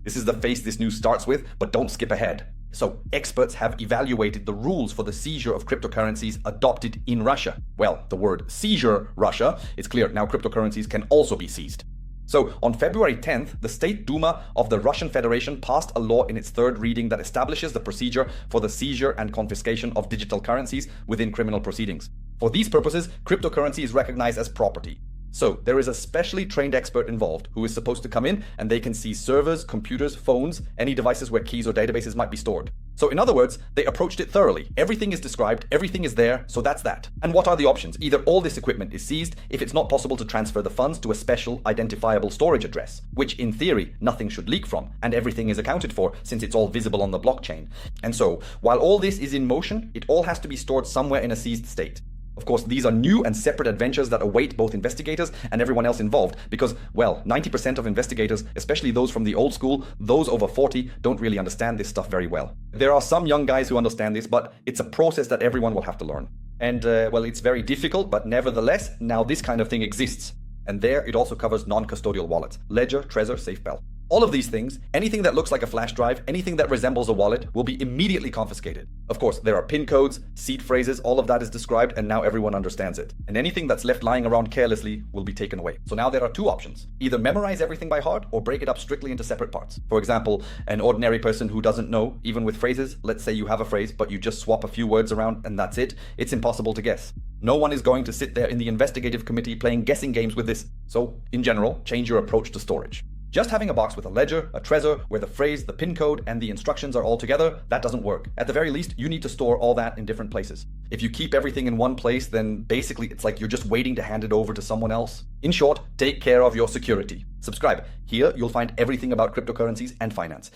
This is the face this news starts with, but don't skip ahead. So, experts have evaluated the rules for the seizure of cryptocurrencies adopted in Russia. Well, the word seizure, Russia, it's clear now cryptocurrencies can also be seized. So, on February 10th, the State Duma of the Russian Federation passed a law in its third reading that establishes the procedure for the seizure and confiscation of digital currencies within criminal proceedings. For these purposes, cryptocurrency is recognized as property. So, there is a specially trained expert involved who is supposed to come in and they can seize servers, computers, phones, any devices where keys or databases might be stored. So, in other words, they approached it thoroughly. Everything is described, everything is there, so that's that. And what are the options? Either all this equipment is seized if it's not possible to transfer the funds to a special identifiable storage address, which in theory nothing should leak from, and everything is accounted for since it's all visible on the blockchain. And so, while all this is in motion, it all has to be stored somewhere in a seized state. Of course, these are new and separate adventures that await both investigators and everyone else involved because, well, 90% of investigators, especially those from the old school, those over 40, don't really understand this stuff very well. There are some young guys who understand this, but it's a process that everyone will have to learn. And, well, it's very difficult, but nevertheless, now this kind of thing exists. And there, it also covers non-custodial wallets, Ledger, Trezor, SafeBell. All of these things, anything that looks like a flash drive, anything that resembles a wallet, will be immediately confiscated. Of course, there are PIN codes, seed phrases, all of that is described, and now everyone understands it. And anything that's left lying around carelessly will be taken away. So now there are two options. Either memorize everything by heart, or break it up strictly into separate parts. For example, an ordinary person who doesn't know, even with phrases, let's say you have a phrase, but you just swap a few words around and that's it, it's impossible to guess. No one is going to sit there in the investigative committee playing guessing games with this. So, in general, change your approach to storage. Just having a box with a ledger, a Trezor, where the phrase, the PIN code, and the instructions are all together, that doesn't work. At the very least, you need to store all that in different places. If you keep everything in one place, then basically it's like you're just waiting to hand it over to someone else. In short, take care of your security. Subscribe. Here, you'll find everything about cryptocurrencies and finance.